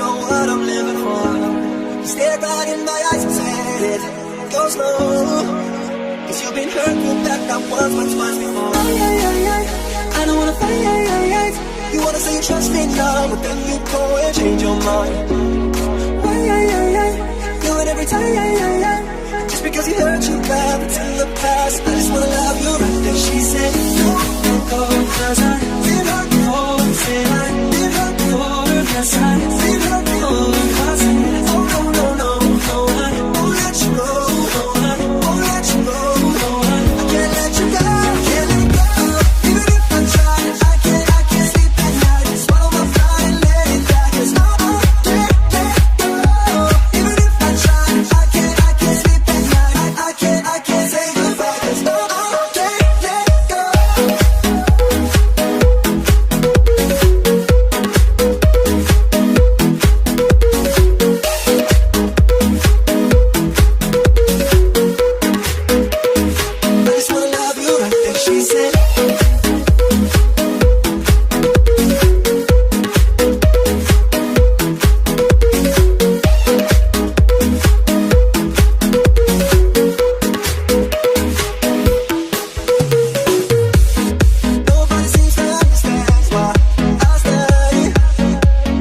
know what I'm living for. Stare right in my eyes and said it. Go slow, cause you've been hurt with that once before. I don't wanna fight. You wanna say you trust me now, but then you go and change your mind. Do it every time. Just because you hurt you bad, it's in the past. I just wanna love you right there. She said, don't go, cause I did hurt before. Said I did hurt before. Yes, I did hurt before. I said, oh no, I won't let you go. No, I won't let you go. No, I can't let you go. Can't let go. Even if I try, I can't sleep at night. Swallow my pride and let it die. Cause no, I can't let go. Even if I try, I can't sleep at night. I can't say goodbye. Cause no, I can't let go. I just wanna love you right there. She said, nobody seems to understand why I stay.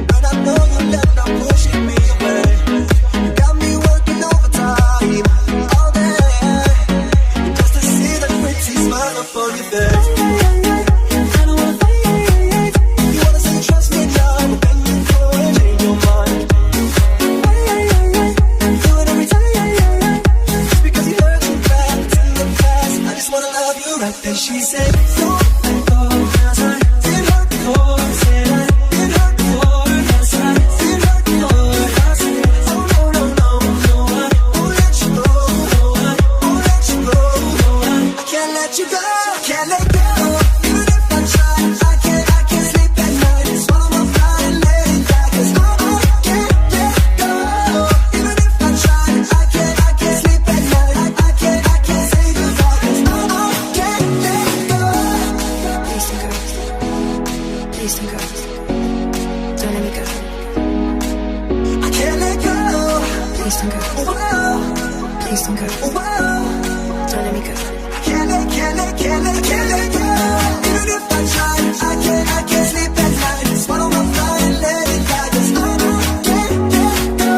But I know you left, I'm pushing me away. You got me working overtime all day, just to see that pretty smile upon your face. I don't wanna fight. You wanna say you trust me now, but then you go and change your mind. Do it every time. Just because you hurt you bad, it's in the past. I just wanna love you right there. She said, don't let go, cause I did hurt before. Said I did hurt before. Yes, I did hurt before. I said, oh no, I won't let you go. No, I won't let you go. No, I can't let you go. Can't let go. Even if I try, I can't sleep at night. Swallow my pride and let it die. Cause no, I can't let go. Even if I try, I can't sleep at night. I can't say goodbye. Cause no, I can't let go. Please don't go. Don't let me go. I can't let go. Please don't go. Whoa, Please don't go. whoa. Don't let me go. Can't let go. Even if I try, I can't sleep at night. Swallow my pride and let it die. Cause I can't let go.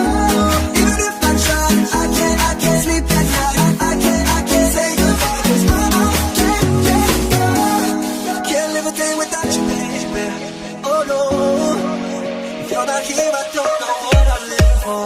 Even if I try, I can't sleep at night. I can't say goodbye. Cause I can't let go. Can't live a day without you, baby. Oh no. If you're not here, I don't know what I'm living for.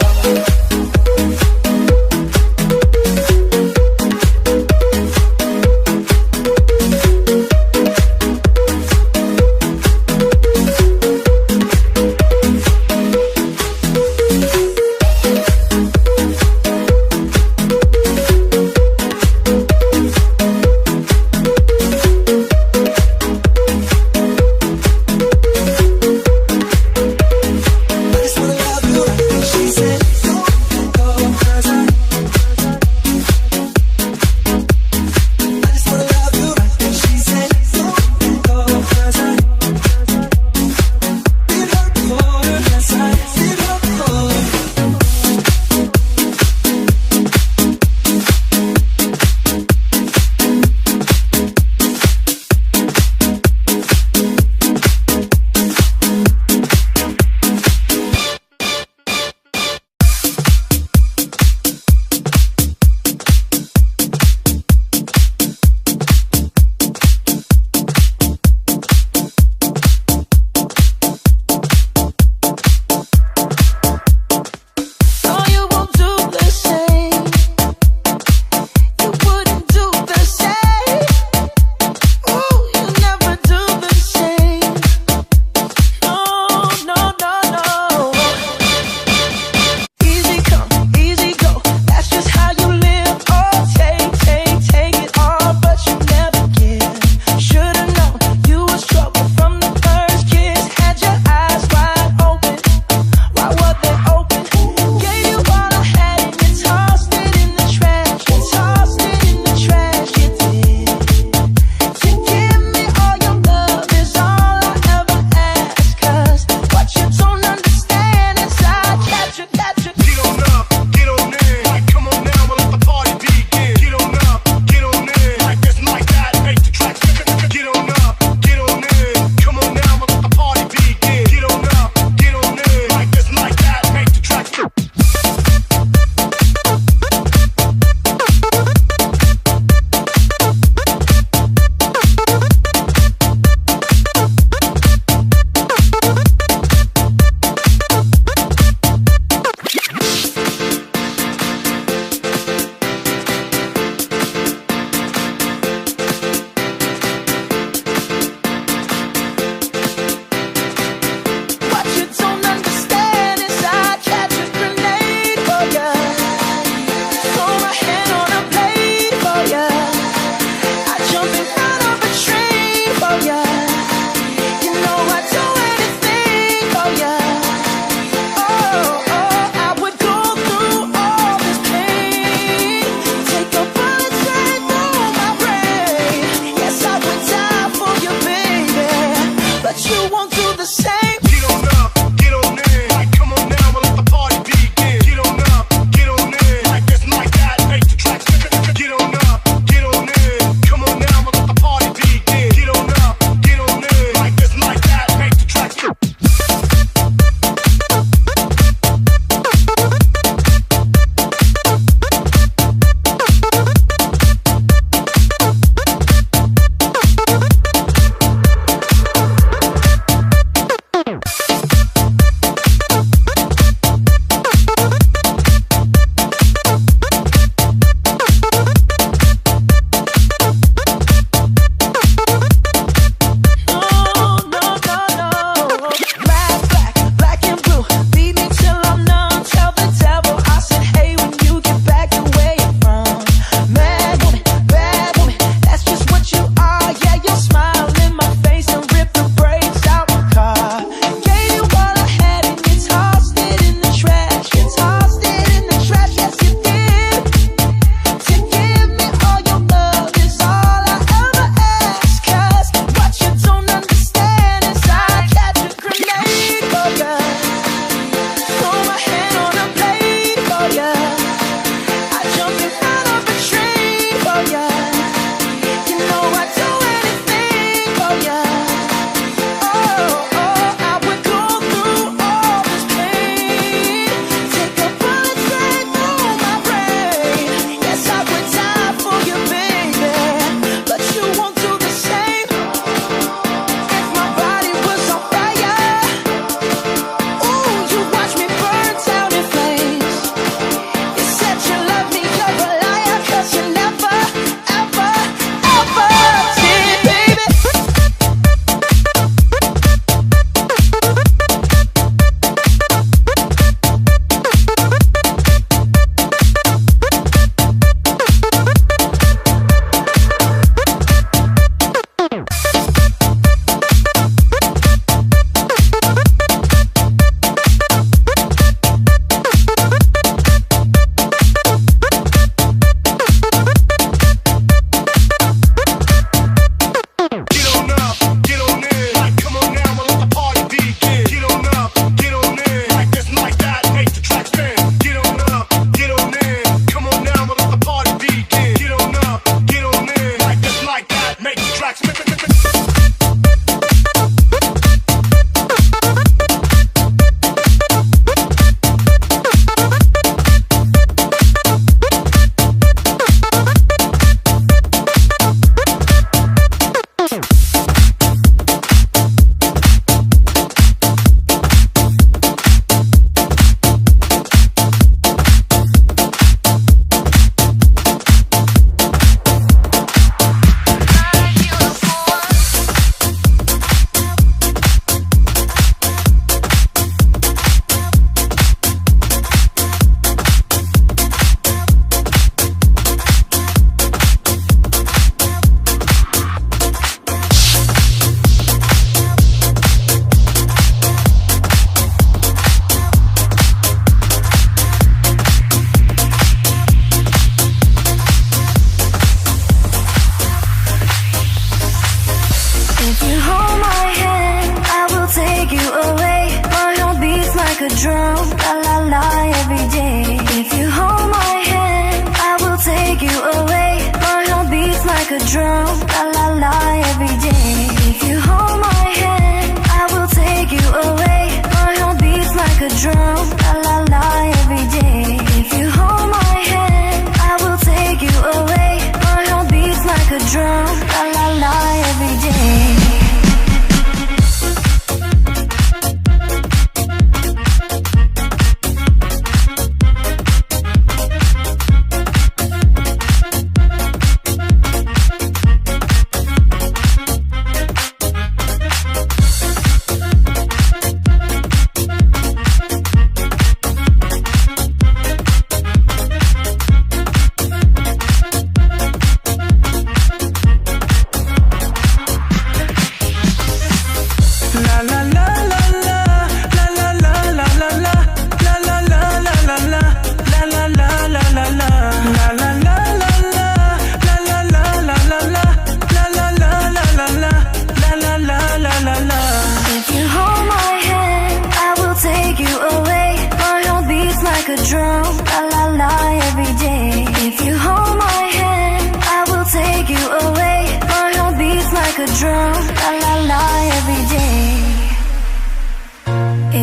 drum, la la la every day.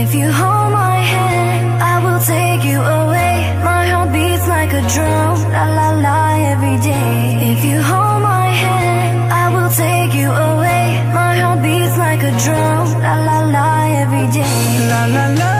If you hold my hand, I will take you away. My heart beats like a drum, la la la every day. If you hold my hand, I will take you away. My heart beats like a drum, la la la every day. La la la.